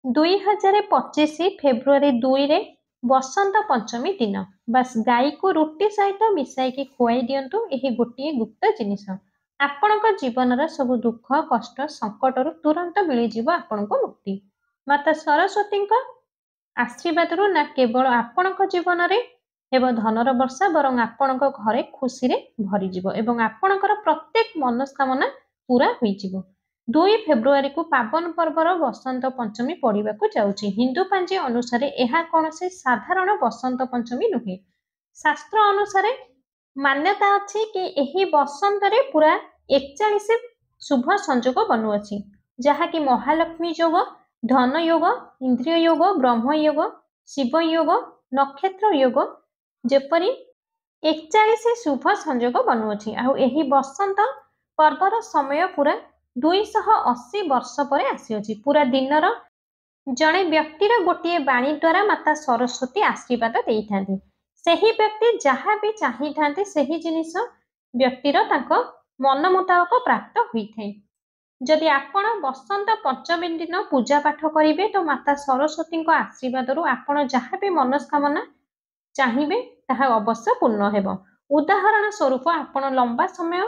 2025 February 2 रे बसंत पंचमी दिन बस गाई को रुटी सहित मिसाई खुआई दिंतु। यही गोटे गुप्त जिनिस आपण जीवन सब दुख कष्ट संकट तुरंत मिलଯିव आपण मुक्ति। माता सरस्वती आशीर्वाद ना केवल आपण जीवन में हेब धनर वर्षा बरं आपण घरे खुशी भरीज एवं आपणकर प्रत्येक मनस्कामना पूरा हो। 2 फेब्रुआरी को पावन पर्वर बसंत पंचमी पड़वा जाऊँगी। हिंदू पांजी अनुसार यह कौन से साधारण बसंत पंचमी नुहे। शास्त्र अनुसार मान्यता अच्छी कि यही बसंत रे पूरा 41 शुभ संजोग बनुअछि, जहाँकि महालक्ष्मी योग, धन योग, इंद्रिय योग, ब्रह्म योग, शिव योग, नक्षत्र योग जेपरी 41 शुभ संजोग बनुअछि। आउ यही बसंत पर्वर समय पूरा 280 वर्ष पर आसी। पूरा दिनर जड़े व्यक्तिर गोटे बाणी द्वारा माता सरस्वती आशीर्वाद दे था। सही व्यक्ति जहाँ भी चाही था सही जिनिस व्यक्तिर मन मुताबक प्राप्त होता है। जदि आपण बसंत पंचमी दिन पूजा पाठ करेंगे तो माता सरस्वती आशीर्वाद आपण जहाँ भी मनस्कामना चाहिए ताहा अवश्य पूर्ण हेब। उदाहरण स्वरूप आपण लंबा समय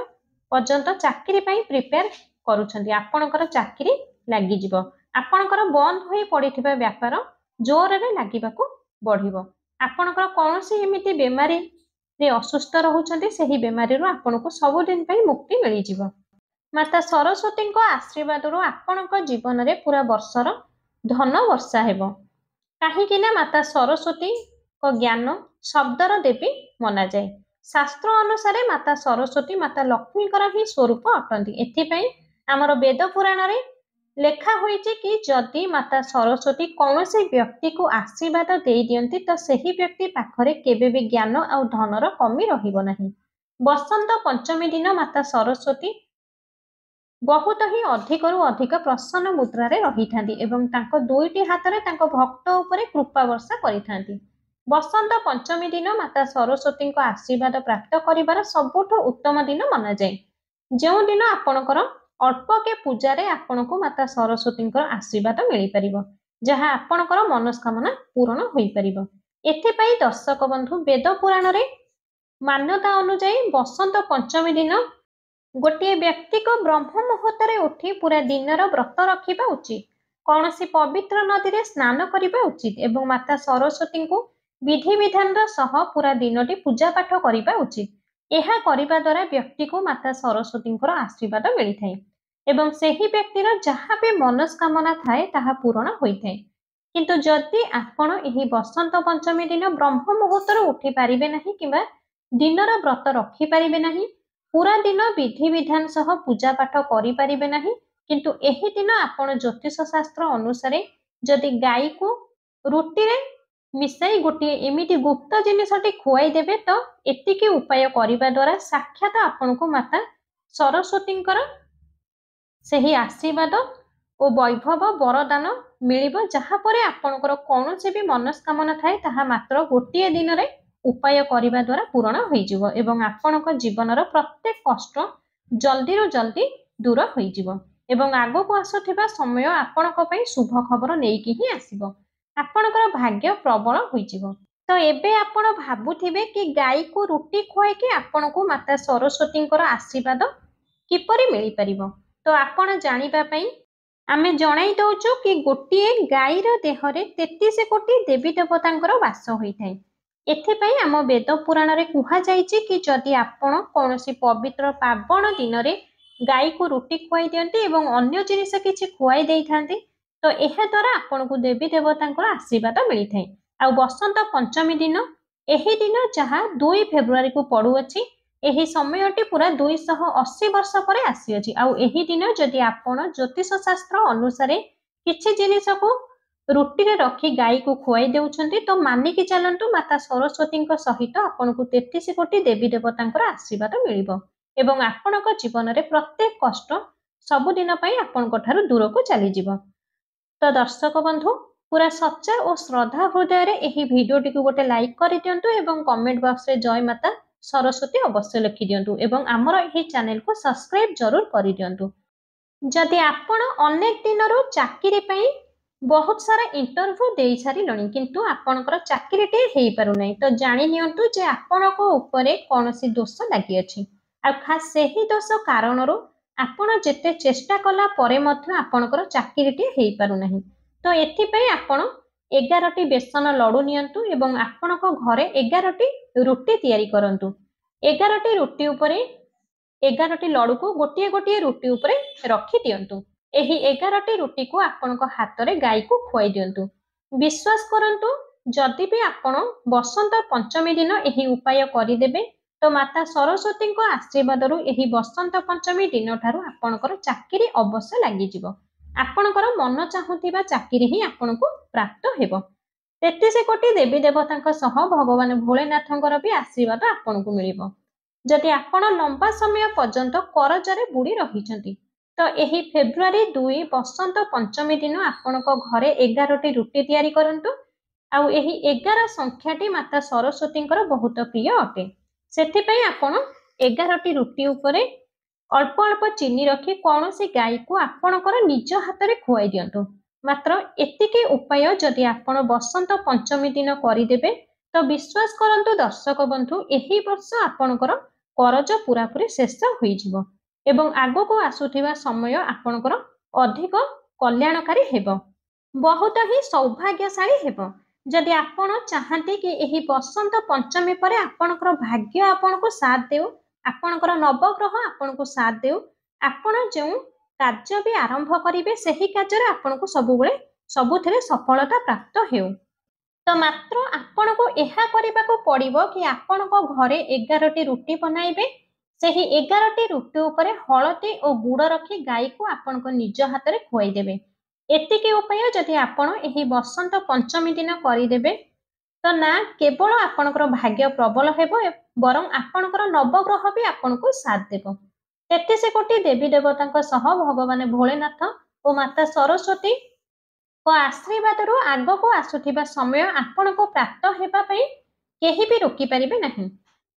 पर्यंत चाकरी प्रिपेयर करुछंती, आपणकर चाकरी लागिजिव, आपणकर बंद होई पड़िथिबा व्यापार जोर रे लागिबाकू बढ़िबो। आपणकर कोनोसी एमिति बेमारी रे असुस्थ रहउछंती सेही बेमारी रो आपणको सब दिन पई मुक्ति मिलि जिवो। माता सरस्वती को आशीर्वाद रो आपणक जीवन रे पूरा वर्षर धन वर्षा हेबो। काहेकि ना माता सरस्वती को ज्ञान शब्दर देवी मना जाए। शास्त्र अनुसार माता सरस्वती माता लक्ष्मी ही स्वरूप अटंती। एथिपई आमर वेद पुराण रे लेखा होइछि कि जदि माता सरस्वती कौनसी व्यक्ति को आशीर्वाद दे दियंती तो सही व्यक्ति पाखरे केबे भी ज्ञान और धनर कमी रहिबो नहीं। बसंत पंचमी दिन माता सरस्वती बहुत ही अधिक रु अधिक प्रसन्न मुद्रा रे रही थांती एवं तांको दुईटी हाथ रे तांको भक्त उपरे कृपा वर्षा करि थांती। बसंत पंचमी दिन माता सरस्वती को आशीर्वाद प्राप्त करिवार सबुठु उत्तम दिन मना जाए। जो दिन आपणकर अल्प के पूजा रे आपनको माता सरस्वती आशीर्वाद मिल पारिबो, जहाँ आपणकर मनस्कामना पूर्ण होई पारिबो। एथिपई दर्शक बंधु वेद पुराण रे मान्यता अनुसार बसंत पंचमी दिन गोटे व्यक्ति को ब्रह्म मुहूर्त रे उठी पूरा दिनर व्रत रखिबा उचित, कौनसी पवित्र नदी रे स्नान करिबा उचित एवं माता सरस्वती को विधि विधान सह पूरा दिनटी पूजा पाठ करिबा उचित। यह करिबा द्वारा व्यक्ति को माता सरस्वती आशीर्वाद मिलता है एवं सही व्यक्तिर जहाँ भी मनस्कामना थाए ताहा पूर्ण होइथाए। किंतु जदि आपण एही बसंत पंचमी दिन ब्रह्म मुहूर्त उठी पारिबे नहीं किंबा दिनर व्रत रखि पारिबे नहीं, पूरा दिन विधि विधान सह पूजा पाठ करि पारिबे नहीं, किंतु एही दिन आपण ज्योतिष शास्त्र अनुसार जदि गाई को रुटी रे मिसाई गोटे एमिति गुप्त जिनिसटी खुआई देबे तो एतिकी उपाय करिबा द्वारा साक्षात आपनको माता सरस्वतींकर सही आशीर्वाद और वैभव वरदान मिलिबो, जहाँ परे आपणकर कौनसी भी मनस्कामना थाए ताहा मात्र गोटे दिन रे उपाय करिबा द्वारा पूर्ण होई जिवो एवं आपणक जीवनर प्रत्येक कष्ट जल्दी रो जल्दी दूर होई जिवो एवं आगो को आसुथिबा समय आपणक पई शुभ खबर नेकी ही आसीबो। आपणकर भाग्य प्रबल होई जिवो। तो एबे आपण भाबुथिबे कि गाई को रुटी खुआई कि आपणको माता सरस्वतींकर आशीर्वाद किपरि मिलि परिबो। तो आपण जानिबा पई आमे जणाई दउछु कि गोटिए गाईर देहरे 33 कोटी देवी देवतांकर वास होइथाय। एथिपई आम वेद पुराण रे कुहा जायछि कि जदि आपण कोनोसी पवित्र पावन दिन रे गाई को रुटी खुआई दियंती एवं अन्य जिनिस किछि खुआई देइथांती तो एह द्वारा आपनको देवी देवतांकर आशीर्वाद मिलिथाय। आ बसंत पंचमी दिन एही दिन जहाँ 2 फेब्रुआरी को पड़ुअछि, एही समयटी पूरा 280 वर्ष पर आसीअछि। आउ एही दिन जदि आपण ज्योतिष शास्त्र अनुसार किछि जिनिस को रुटी रे रखी गाई को खुआई देउछंती तो मानिकी चलंतु माता सरस्वती सहित आपनको 33 कोटी देवी देवतांकर आशीर्वाद मिलिबो एवं आपणक जीवन रे प्रत्येक कष्ट सब दिन पई आपणक ठारू दूर को चली जिवो। तो दर्शक बंधु पूरा सच्चा और श्रद्धा हृदय रे एही भिडियोटी को गोटे लाइक करि दियंतु एवं कमेंट बॉक्स रे जय माता सरस्वती अवश्य लिखि दियंतु एवं आमर एही चैनल को सब्सक्राइब जरूर करि दियंतु। जदि आपण अनेक दिन रो चाकरी पई बहुत सारा इंटरव्यू दे सारिलणी किंतु आपणकर चाकरीटे हेई पारु नै तो जानि नियंतु जे आपणको उपरे कोनोसी दोष लागि अछि आ खास सेही दोष कारणरो आपण जेते चेष्टा कला परे मध्य आपणकर चाकरीटे हेई पारु नाही तो एथि पई आपण 11टी बेसन लडू नियंतु एवं आपणको घरे 11टी रुटी तयारी करंतु 11टी रुटी उपरे 11टी लडू को गोटिए गोटिए रुटी उपरे रखी दियंतु ଏହି 11ଟି ରୁଟିକୁ ଆପଣଙ୍କ ହାତରେ ଗାଈକୁ ଖୁଆଇ ଦିଅନ୍ତୁ। ବିଶ୍ୱାସ କରନ୍ତୁ ଯଦି ବି ଆପଣ ବସନ୍ତ ପଞ୍ଚମୀ ଦିନ ଏହି ଉପାୟ କରିଦେବେ ତ ମାତା ସରସ୍ୱତୀଙ୍କ ଆଶୀର୍ବାଦରୁ ଏହି ବସନ୍ତ ପଞ୍ଚମୀ ଦିନଠାରୁ ଆପଣଙ୍କର ଚାକିରି ଅବଶ୍ୟ ଲାଗିଯିବ। ଆପଣଙ୍କର ମନ ଚାହୁଁଥିବା ଚାକିରି ହିଁ ଆପଣଙ୍କୁ ପ୍ରାପ୍ତ ହେବ। 33 କୋଟି ଦେବୀ ଦେବତାଙ୍କ ସହ ଭଗବାନ ଭୋଳେନାଥଙ୍କର ବି ଆଶୀର୍ବାଦ ଆପଣଙ୍କୁ ମିଳିବ। ଯଦି ଆପଣ ଲମ୍ବା ସମୟ ପର୍ଯ୍ୟନ୍ତ କରଜରେ ବୁଡ଼ି ରହିଛନ୍ତି ତ ଏହି ଫେବୃଆରୀ 2 ବସନ୍ତ ପଞ୍ଚମୀ ଦିନ ଆପଣଙ୍କ ଘରେ 11ଟି ରୁଟି ତିଆରି କରନ୍ତୁ ଆଉ ଏହି 11 ସଂଖ୍ୟାଟି ମାତା ସରସ୍ୱତୀଙ୍କର ବହୁତ ପ୍ରିୟ ଅଟେ। ସେଥିପାଇଁ ଆପଣ 11ଟି ରୁଟି ଉପରେ ଅଳ୍ପ ଅଳ୍ପ ଚିନି ରଖି କୌଣସି ଗାଈକୁ ଆପଣଙ୍କର ନିଜ ହାତରେ ଖୁଆଇ ଦିଅନ୍ତୁ। ମାତ୍ର ଏତିକି ଉପାୟ ଯଦି ଆପଣ ବସନ୍ତ ପଞ୍ଚମୀ ଦିନ କରିଦେବେ ତ ବିଶ୍ୱାସ କରନ୍ତୁ ଦର୍ଶକ ବନ୍ଧୁ ଏହି ବର୍ଷ ଆପଣଙ୍କର କରଜ ପୁରାପୁରି ଶେଷ ହୋଇଯିବ ଏବଂ ଆଗକୁ ଆସୁଥିବା ସମୟ ଆପଣଙ୍କର ଅଧିକ କଲ୍ୟାଣକାରୀ ହେବ। ବହୁତ ହିଁ ସୌଭାଗ୍ୟଶାଳୀ ହେବ। ଯଦି ଆପଣ ଚାହାନ୍ତି କି ଏହି ବସନ୍ତ ପଞ୍ଚମୀ ପରେ ଆପଣଙ୍କର ଭାଗ୍ୟ ଆପଣଙ୍କୁ ସାଥ ଦେଉ ଆପଣଙ୍କର ନବଗ୍ରହ ଆପଣଙ୍କୁ ସାଥ ଦେଉ ଆପଣ ଯେଉଁ କାର୍ଯ୍ୟ ବି ଆରମ୍ଭ କରିବେ ସେହି କାର୍ଯ୍ୟରେ ଆପଣଙ୍କୁ ସବୁଥିରେ ସଫଳତା ପ୍ରାପ୍ତ ହେଉ ତ ମାତ୍ର ଆପଣଙ୍କୁ ଏହା କରିବାକୁ ପଡ଼ିବ କି ଆପଣଙ୍କ ଘରେ 11ଟି ରୁଟି ବନାଇବେ ସେହି 11ଟି ରୁଟି ଉପରେ ହଳଦୀ ଓ ଗୁଡ଼ ରଖି ଗାଈକୁ ଆପଣଙ୍କ ନିଜ ହାତରେ ଖୁଆଇଦେବେ। ଏତିକି ଉପାୟ ଯଦି ଆପଣ ଏହି ବସନ୍ତ ପଞ୍ଚମୀ ଦିନ କରିଦେବେ ତ ନା କେବଳ ଆପଣଙ୍କର ଭାଗ୍ୟ ପ୍ରବଳ ହେବ ବରଂ ଆପଣଙ୍କର ନବଗ୍ରହ ବି ଆପଣଙ୍କୁ ସାଥ ଦେବ। 33 କୋଟି ଦେବୀ ଦେବତାଙ୍କ ସହ ଭଗବାନ ଭୋଳେନାଥ ଓ ମାତା ସରସ୍ୱତୀ ଆଶୀର୍ବାଦରୁ ଆଗକୁ ଆସୁଥିବା ସମୟ ଆପଣଙ୍କୁ ପ୍ରାପ୍ତ ହେବା ପାଇଁ କେହି ବି ରୋକିପାରିବେ ନାହିଁ।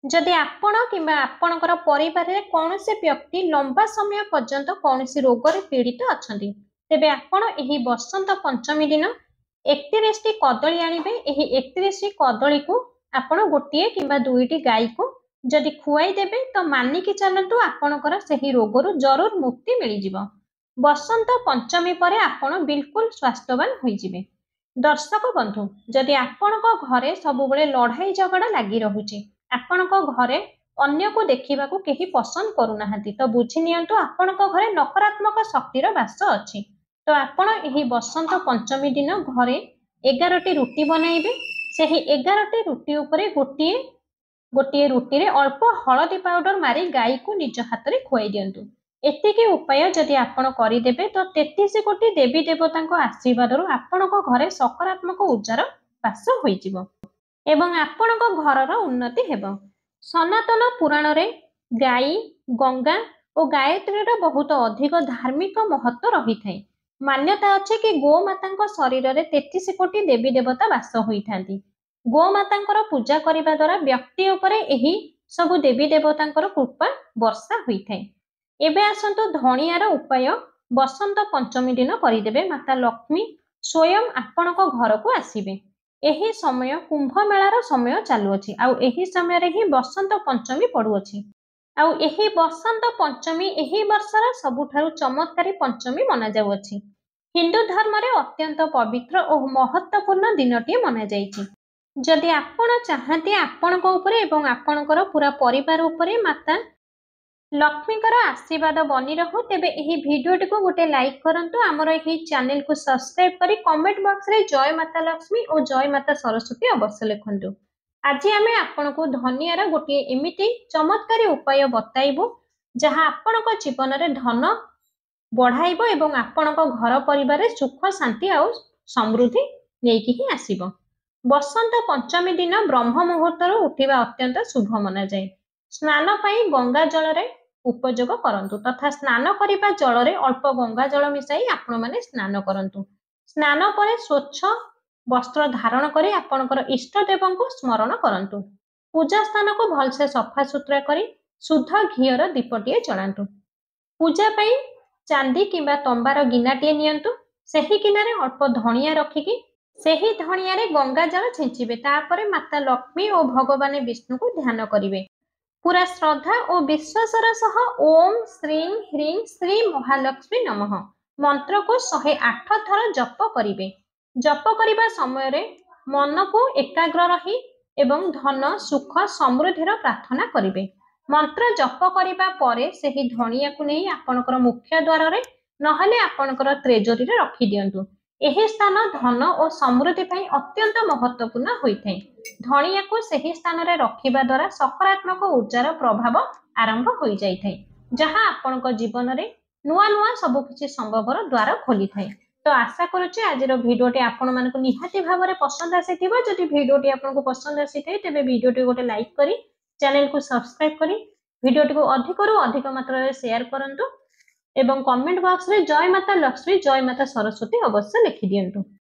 ଯଦି ଆପଣ କିମ୍ବା ଆପଣଙ୍କର ପରିବାରରେ କୌଣସି ବ୍ୟକ୍ତି ଲମ୍ବା ସମୟ ପର୍ଯ୍ୟନ୍ତ କୌଣସି ରୋଗରେ ପୀଡ଼ିତ ଅଛନ୍ତି ତେବେ ଆପଣ ଏହି ବସନ୍ତ ପଞ୍ଚମୀ ଦିନ 31ଟି କଦଳୀ ଆଣିବେ। ଏହି 31ଟି କଦଳୀକୁ ଆପଣ ଗୋଟିଏ କିମ୍ବା ଦୁଇଟି ଗାଈକୁ ଯଦି ଖୁଆଇ ଦେବେ ତ ମାନିକି ଚାଲନ୍ତୁ ଆପଣଙ୍କର ସେହି ରୋଗରୁ ଜରୁର ମୁକ୍ତି ମିଳିଯିବ। ବସନ୍ତ ପଞ୍ଚମୀ ପରେ ଆପଣ ବିଲକୁଲ ସ୍ୱାସ୍ଥ୍ୟବାନ ହୋଇଯିବେ। ଦର୍ଶକ ବନ୍ଧୁ ଯଦି ଆପଣଙ୍କ ଘରେ ସବୁବେଳେ ଲଢ଼ାଇ ଝଗଡ଼ା ଲାଗି ରହୁଛି ଆପଣଙ୍କ ଘରେ ଅନ୍ୟକୁ ଦେଖିବାକୁ କେହି ପସନ୍ଦ କରୁନାହାନ୍ତି ତ ବୁଝି ନିଅନ୍ତୁ ଆପଣଙ୍କ ଘରେ ନକାରାତ୍ମକ ଶକ୍ତିର ବାସ ଅଛି। ତ ଆପଣ ଏହି ବସନ୍ତ ପଞ୍ଚମୀ ଦିନ ଘରେ 11ଟି ରୁଟି ବନାଇବେ। ସେହି 11ଟି ରୁଟି ଉପରେ ଗୋଟିଏ ରୁଟିରେ ଅଳ୍ପ ହଳଦୀ ପାଉଡର ମାରି ଗାଈକୁ ନିଜ ହାତରେ ଖୁଆଇ ଦିଅନ୍ତୁ। ଏତିକି ଉପାୟ ଯଦି ଆପଣ କରିଦେବେ ତ 33 କୋଟି ଦେବୀ ଦେବତାଙ୍କ ଆଶୀର୍ବାଦରୁ ଆପଣଙ୍କ ଘରେ ସକାରାତ୍ମକ ଉର୍ଜାର ବାସ ହୋଇଯିବ ଏବଂ ଆପଣଙ୍କ ଘରର ଉନ୍ନତି ହେବ। ସନାତନ ପୁରାଣରେ ଗାଈ ଗଙ୍ଗା ଓ ଗାୟତ୍ରୀର ବହୁତ ଅଧିକ ଧାର୍ମିକ ମହତ୍ତ୍ୱ ରହିଥାଏ। ମାନ୍ୟତା ଅଛି କି ଗୋମାତାଙ୍କ ଶରୀରରେ 33 କୋଟି ଦେବୀ ଦେବତା ବାସ ହୋଇଥାନ୍ତି। ଗୋମାତାଙ୍କର ପୂଜା କରିବା ଦ୍ୱାରା ବ୍ୟକ୍ତି ଉପରେ ଏହି ସବୁ ଦେବୀ ଦେବତାଙ୍କର କୃପା ବର୍ଷା ହୋଇଥାଏ। ଏବେ ଆସନ୍ତୁ ଧଣିଆର ଉପାୟ ବସନ୍ତ ପଞ୍ଚମୀ ଦିନ କରିଦେବେ। ମାତା ଲକ୍ଷ୍ମୀ ସ୍ୱୟଂ ଆପଣଙ୍କ ଘରକୁ ଆସିବେ। ଏହି ସମୟ କୁମ୍ଭ ମେଳାର ସମୟ ଚାଲୁଅଛି ଆଉ ଏହି ସମୟରେ ହିଁ ବସନ୍ତ ପଞ୍ଚମୀ ପଡୁଅଛି ଆଉ ଏହି ବସନ୍ତ ପଞ୍ଚମୀ ଏହି ବର୍ଷର ସବୁଠାରୁ ଚମତ୍କାରୀ ପଞ୍ଚମୀ ମନାଯାଉଅଛି। ହିନ୍ଦୁ ଧର୍ମରେ ଅତ୍ୟନ୍ତ ପବିତ୍ର ଓ ମହତ୍ତ୍ୱପୂର୍ଣ୍ଣ ଦିନଟିଏ ମନାଯାଇଛି। ଯଦି ଆପଣ ଚାହାନ୍ତି ଆପଣଙ୍କ ଉପରେ ଏବଂ ଆପଣଙ୍କର ପୁରା ପରିବାର ଉପରେ ମାତା ଲକ୍ଷ୍ମୀଙ୍କର ଆଶୀର୍ବାଦ ବନି ରହୁ ତେବେ ଏହି ଭିଡିଓଟିକୁ ଗୋଟେ ଲାଇକ୍ କରନ୍ତୁ। ଆମର ଏହି ଚ୍ୟାନେଲକୁ ସବସ୍କ୍ରାଇବ କରି କମେଣ୍ଟ ବକ୍ସରେ ଜୟ ମାତା ଲକ୍ଷ୍ମୀ ଓ ଜୟ ମାତା ସରସ୍ୱତୀ ଅବଶ୍ୟ ଲେଖନ୍ତୁ। ଆଜି ଆମେ ଆପଣଙ୍କୁ ଧନିଆର ଗୋଟିଏ ଏମିତି ଚମତ୍କାରୀ ଉପାୟ ବତାଇବୁ ଯାହା ଆପଣଙ୍କ ଜୀବନରେ ଧନ ବଢାଇବ ଏବଂ ଆପଣଙ୍କ ଘର ପରିବାରରେ ସୁଖ ଶାନ୍ତି ଆଉ ସମୃଦ୍ଧି ନେଇକି ହିଁ ଆସିବ। ବସନ୍ତ ପଞ୍ଚମୀ ଦିନ ବ୍ରହ୍ମ ମୁହୂର୍ତ୍ତରୁ ଉଠିବା ଅତ୍ୟନ୍ତ ଶୁଭ ମନାଯାଏ। ସ୍ନାନ ପାଇଁ ଗଙ୍ଗା ଜଳରେ ଉପଯୋଗ କରନ୍ତୁ ତଥା ସ୍ନାନ କରିବା ଜଳରେ ଅଳ୍ପ ଗଙ୍ଗା ଜଳ ମିଶାଇ ଆପଣମାନେ ସ୍ନାନ କରନ୍ତୁ। ସ୍ନାନ ପରେ ସ୍ୱଚ୍ଛ ବସ୍ତ୍ର ଧାରଣ କରି ଆପଣଙ୍କର ଇଷ୍ଟ ଦେବଙ୍କୁ ସ୍ମରଣ କରନ୍ତୁ। ପୂଜା ସ୍ଥାନକୁ ଭଲସେ ସଫାସୁତୁରା କରି ଶୁଦ୍ଧ ଘିଅର ଦୀପଟିଏ ଜଳାନ୍ତୁ। ପୂଜା ପାଇଁ ଚାନ୍ଦି କିମ୍ବା ତମ୍ବାର ଗିନାଟିଏ ନିଅନ୍ତୁ। ସେହି କିନାରେ ଅଳ୍ପ ଧଣିଆ ରଖିକି ସେହି ଧଣିଆରେ ଗଙ୍ଗା ଜଳ ଛିଞ୍ଚିବେ। ତାପରେ ମାତା ଲକ୍ଷ୍ମୀ ଓ ଭଗବାନ ବିଷ୍ଣୁଙ୍କୁ ଧ୍ୟାନ କରିବେ। ପୁରା ଶ୍ରଦ୍ଧା ଓ ବିଶ୍ୱାସର ସହ ଓମ୍ ଶ୍ରୀଂ ହ୍ରିଂ ଶ୍ରୀ ମହାଲକ୍ଷ୍ମୀ ନମଃ ମନ୍ତ୍ରକୁ 108 ଥର ଜପ କରିବେ। ଜପ କରିବା ସମୟରେ ମନକୁ ଏକାଗ୍ର ରହି ଏବଂ ଧନ ସୁଖ ସମୃଦ୍ଧିର ପ୍ରାର୍ଥନା କରିବେ। ମନ୍ତ୍ର ଜପ କରିବା ପରେ ସେହି ଧଣିଆକୁ ନେଇ ଆପଣଙ୍କର ମୁଖ୍ୟ ଦ୍ୱାରରେ ନହେଲେ ଆପଣଙ୍କର ତ୍ରେଜୋରୀରେ ରଖିଦିଅନ୍ତୁ। ଏହି ସ୍ଥାନ ଧନ ଓ ସମୃଦ୍ଧି ପାଇଁ ଅତ୍ୟନ୍ତ ମହତ୍ୱପୂର୍ଣ୍ଣ ହୋଇଥାଏ। ଧଣିଆକୁ ସେହି ସ୍ଥାନରେ ରଖିବା ଦ୍ୱାରା ସକାରାତ୍ମକ ଊର୍ଜାର ପ୍ରଭାବ ଆରମ୍ଭ ହୋଇଯାଇଥାଏ, ଯାହା ଆପଣଙ୍କ ଜୀବନରେ ନୂଆ ନୂଆ ସବୁକିଛି ସମ୍ଭବର ଦ୍ୱାର ଖୋଲିଥାଏ। ତ ଆଶା କରୁଛି ଆଜିର ଭିଡ଼ିଓଟି ଆପଣମାନଙ୍କୁ ନିହାତି ଭାବରେ ପସନ୍ଦ ଆସିଥିବ। ଯଦି ଭିଡ଼ିଓଟି ଆପଣଙ୍କୁ ପସନ୍ଦ ଆସିଥାଏ ତେବେ ଭିଡ଼ିଓଟି ଗୋଟେ ଲାଇକ୍ କରି ଚ୍ୟାନେଲକୁ ସବସ୍କ୍ରାଇବ୍ କରି ଭିଡ଼ିଓଟିକୁ ଅଧିକରୁ ଅଧିକ ମାତ୍ରାରେ ସେୟାର କରନ୍ତୁ ଏବଂ କମେଣ୍ଟ ବକ୍ସରେ ଜୟ ମାତା ଲକ୍ଷ୍ମୀ ଜୟ ମାତା ସରସ୍ୱତୀ ଅବଶ୍ୟ ଲେଖିଦିଅନ୍ତୁ।